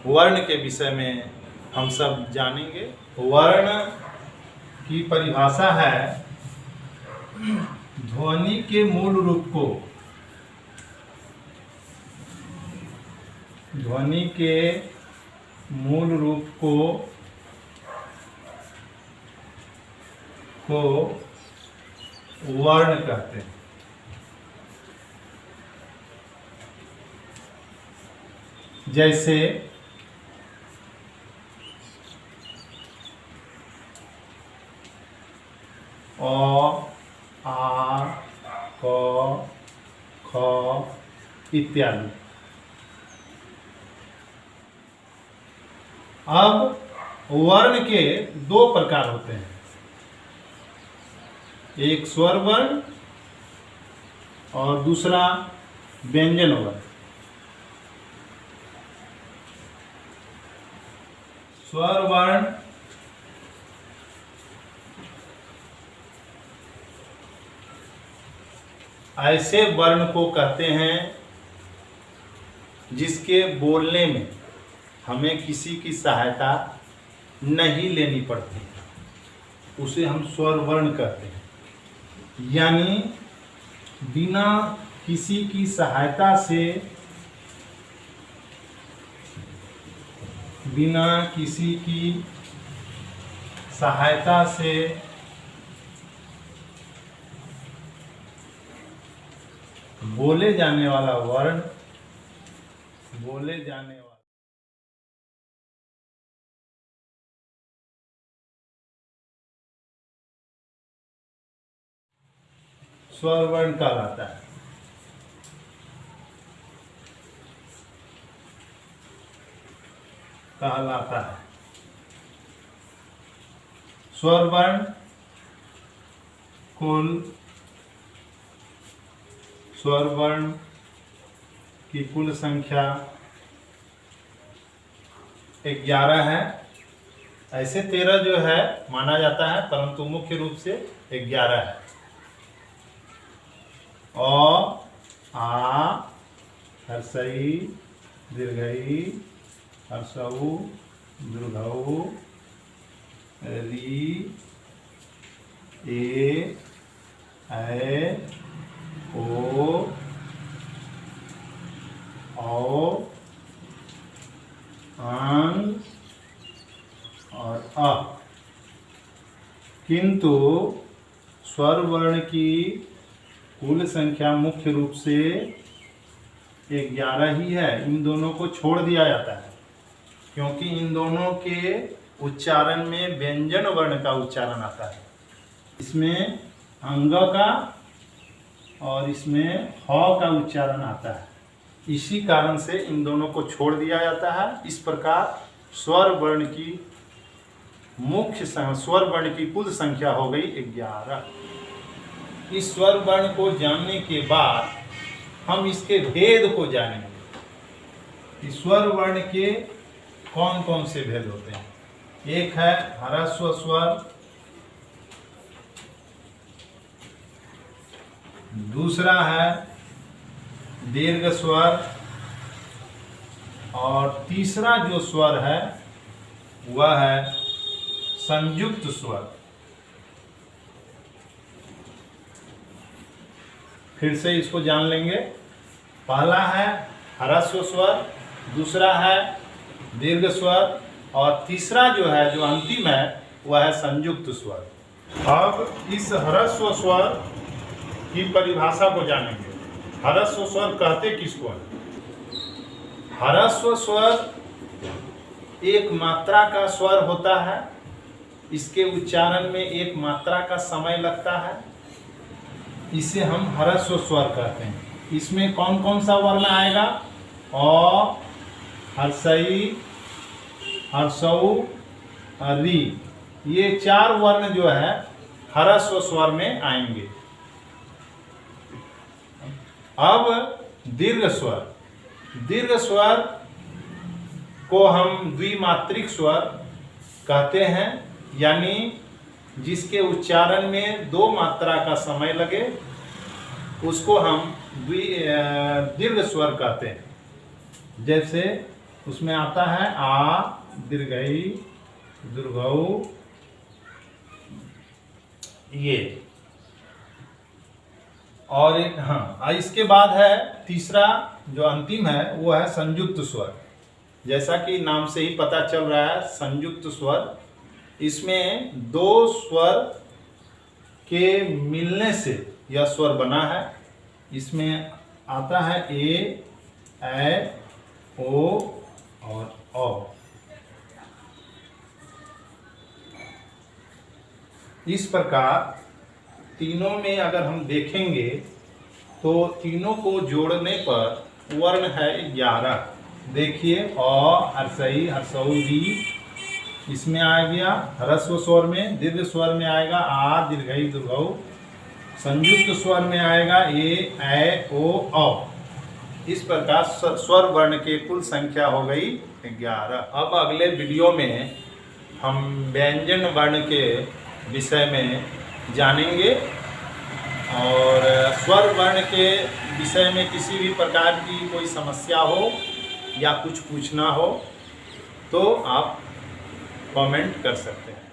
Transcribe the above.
वर्ण के विषय में हम सब जानेंगे। वर्ण की परिभाषा है ध्वनि के मूल रूप को वर्ण कहते हैं। जैसे अ, आ, क, ख इत्यादि। अब वर्ण के दो प्रकार होते हैं, एक स्वर वर्ण और दूसरा व्यंजन वर्ण। स्वर वर्ण ऐसे वर्ण को कहते हैं जिसके बोलने में हमें किसी की सहायता नहीं लेनी पड़ती, उसे हम स्वर वर्ण कहते हैं। यानी बिना किसी की सहायता से बोले जाने वाला वर्ण स्वर वर्ण कहलाता है। स्वर वर्ण स्वर वर्ण की कुल संख्या 11 है। ऐसे 13 जो है माना जाता है, परंतु मुख्य रूप से 11 है। अ, आ, हर्षई, दीर्घई, हर्षऊ, दीर्घऊ, री, ए, ऐ, ओ, औ, आंग और अ। किंतु स्वर वर्ण की कुल संख्या मुख्य रूप से 11 ही है। इन दोनों को छोड़ दिया जाता है क्योंकि इन दोनों के उच्चारण में व्यंजन वर्ण का उच्चारण आता है। इसमें अंग का और इसमें ह का उच्चारण आता है। इसी कारण से इन दोनों को छोड़ दिया जाता है। इस प्रकार स्वर वर्ण की कुल संख्या हो गई 11। इस स्वर वर्ण को जानने के बाद हम इसके भेद को जानेंगे। इस स्वर वर्ण के कौन कौन से भेद होते हैं। एक है ह्रस्व स्वर, दूसरा है दीर्घ स्वर और तीसरा जो स्वर है वह है संयुक्त स्वर। फिर से इसको जान लेंगे। पहला है ह्रस्व स्वर, दूसरा है दीर्घ स्वर और तीसरा जो है जो अंतिम है वह है संयुक्त स्वर। अब इस ह्रस्व स्वर की परिभाषा को जानेंगे। ह्रस्व स्वर कहते किसको है। ह्रस्व स्वर एक मात्रा का स्वर होता है। इसके उच्चारण में एक मात्रा का समय लगता है। इसे हम ह्रस्व स्वर कहते हैं। इसमें कौन कौन सा वर्ण आएगा। अ, हर्षई, हर्षऊ, री, ये 4 वर्ण जो है ह्रस्व स्वर में आएंगे। अब दीर्घ स्वर को हम द्विमात्रिक स्वर कहते हैं, यानी जिसके उच्चारण में 2 मात्रा का समय लगे उसको हम दीर्घ स्वर कहते हैं। जैसे उसमें आता है आ, दीर्घई, दुर्घऊ, ये। और हाँ, इसके बाद है तीसरा जो अंतिम है वो है संयुक्त स्वर। जैसा कि नाम से ही पता चल रहा है संयुक्त स्वर, इसमें दो स्वर के मिलने से यह स्वर बना है। इसमें आता है ए, ओ और औ। इस प्रकार तीनों में अगर हम देखेंगे तो तीनों को जोड़ने पर वर्ण है 11। देखिए अ, हर्षई, हर्षऊ, री, इसमें आ गया ह्रस्व स्वर में। दीर्घ स्वर में आएगा आ, दीर्घई, दुर्घऊ। संयुक्त स्वर में आएगा ए, ओ, औ। इस प्रकार स्वर वर्ण के कुल संख्या हो गई 11। अब अगले वीडियो में हम व्यंजन वर्ण के विषय में जानेंगे, और स्वर वर्ण के विषय में किसी भी प्रकार की कोई समस्या हो या कुछ पूछना हो तो आप कमेंट कर सकते हैं।